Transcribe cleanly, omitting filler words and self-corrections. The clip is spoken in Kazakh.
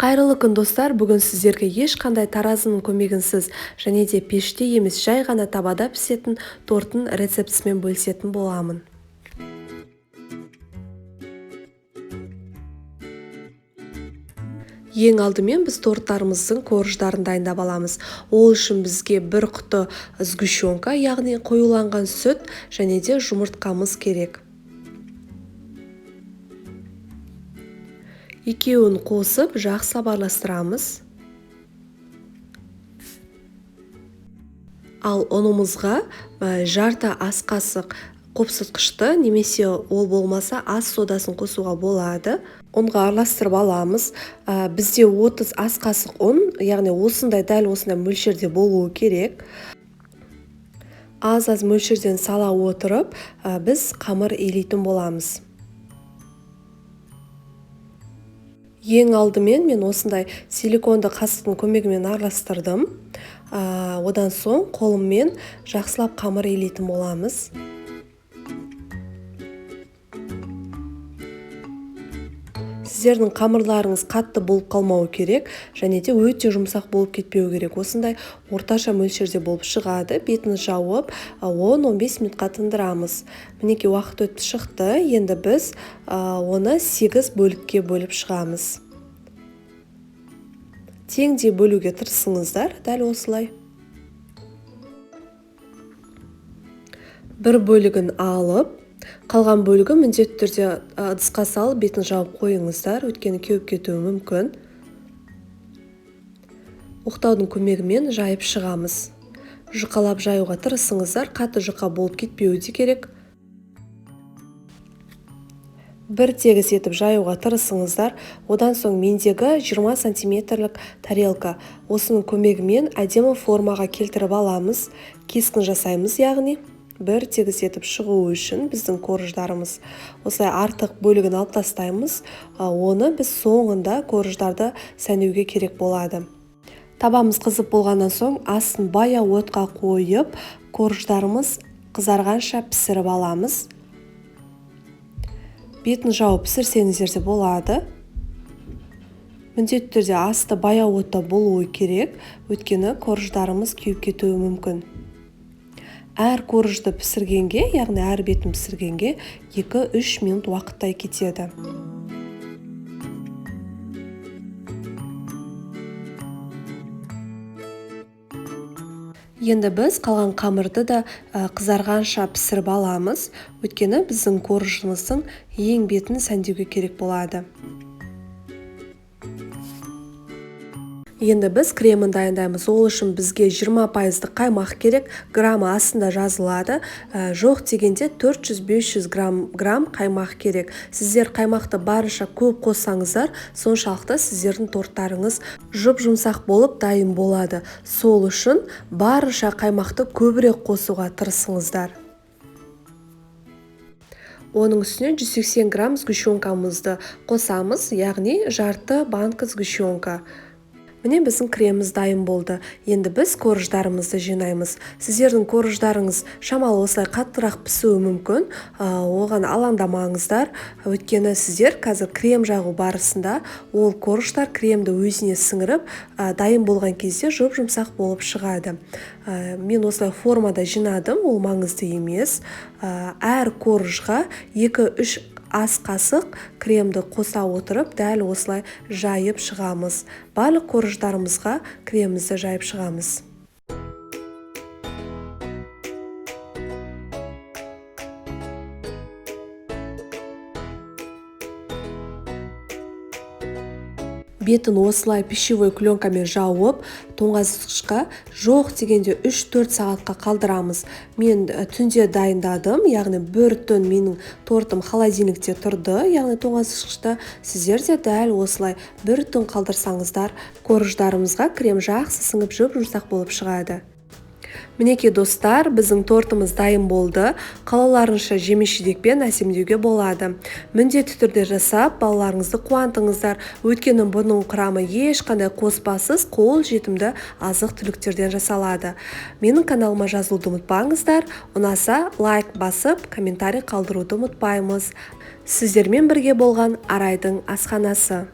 Қайырлы күн достар, бүгін сіздерге ешқандай таразының көмегінсіз және де пеште емес жай ғана табада пісетін торттың рецептісімен бөлісетін боламын. Ең алдымен біз торттарымыздың корждарын дайындап аламыз. Ол үшін бізге бір құты сгущенка, яғни қоюланған сүт және де жұмыртқамыз керек. Екеуін қосып жақсы араластырамыз. Ал ұнымызға жарты ас қасық қопсытқышты немесе ол болмаса ас содасын қосуға болады. Ұнға араластырып аламыз. Бізде 30 ас қасық ұн, яғни дәл осындай мөлшерде болуы керек. Аз мөлшерден сала отырып, біз қамыр илейтін боламыз. Ең алдымен мен осындай силиконды қасықтың көмегімен араластырдым. Одан соң қолыммен жақсылап қамыр илейтін боламыз. Сіздердің қамырларыңыз қатты болып қалмауы керек, және де өте жұмсақ болып кетпеу керек. Осындай орташа мөлшерде болып шығады. Бетін жауып, 10-15 минутқа тындырамыз. Мінекей уақыт өтіп шықты. Енді біз оны 8 бөлікке бөліп шығамыз. Теңдей бөлуге тырысыңыздар, дәл осылай. Бір бөлігін алып, қалған бөлігі міндетті түрде ыдысқа салып, бетін жауып қойыңыздар, өйткені кеуіп кетуі мүмкін. Оқтаудың көмегімен жайып шығамыз. Жұқалап жаюға тырысыңыздар, қатты жұқа болып кетпеуі де керек. Бір тегіс етіп жаюға тырысыңыздар. Одан соң мендегі 20 сантиметрлік тарелка. Осының көмегімен әдемі формаға келтіріп аламыз. Кескін жасаймыз, яғни бір тегіс етіп шығу үшін біздің корждарымыз. Осылай артық бөлігін алып тастаймыз. Оны біз соңында корждарды сәнеуге керек болады. Табамыз қызып болғаннан соң астын баяу отқа қойып, корждарымыз қызарғанша пісіріп аламыз. Бетін жауып пісірсеңіздер де болады. Міндетті түрде асты баяу отта болуы керек, өйткені корждарымыз күйіп кетуі мүмкін. Әр коржды пісіргенге, яғни әр бетін пісіргенге 2-3 минут уақыттай кетеді. Енді біз қалған қамырды да қызарғанша пісіріп аламыз, өйткені біздің коржымыздың ең бетін сәндеуге керек болады. Енді біз кремін дайындаймыз. Ол үшін бізге 20% қаймақ керек, граммы астында жазылады. Жоқ дегенде 400-500 грамм қаймақ керек. Сіздер қаймақты барынша көп қоссаңыздар, соншалықты сіздердің торттарыңыз жұп-жұмсақ болып дайын болады. Сол үшін барынша қаймақты көбірек қосуға тырысыңыздар. Оның үстіне 180 грамм сгущенкамызды қосамыз, яғни жарты банка сгущенка. Міне біздің креміміз дайын болды. Енді біз корждарымызды жинаймыз. Сіздердің корждарыңыз шамалы осылай қаттырақ пісуі мүмкін. Оған алаңдамаңыздар. Өйткені сіздер қазір крем жағу барысында ол корждар кремді өзіне сіңіріп, дайын болған кезде жұп-жұмсақ болып шығады. Мен осылай формада жинадым, ол маңызды емес. Әр коржға 2-3 ас қасық кремді қоса отырып, дәл осылай жайып шығамыз. Барлық корждарымызға кремімізді жайып шығамыз. Бетін осылай пищевой пленкамен жауып, тоңазытқышқа жоқ дегенде 3-4 сағатқа қалдырамыз. Мен түнде дайындадым, яғни бір түн менің тортым холодильникте тұрды, яғни тоңазытқышта. Сіздер де дәл осылай бір түн қалдырсаңыздар, корждарымызға крем жақсы сіңіп жұп-жұмсақ болып шығады. Мінекей достар, біздің тортымыз дайын болды. Қалаларыңызша жеміс-жидекпен әсемдеуге болады. Міндетті түрде жасап, балаларыңызды қуантыңыздар. Өйткені бұның құрамы ешқандай қоспасыз, қол жетімді азық-түліктерден жасалады. Менің каналыма жазылуды ұмытпаңыздар. Ұнаса лайк басып, комментарий қалдыруды ұмытпаймыз. Сіздермен бірге болған Арайдың асханасы.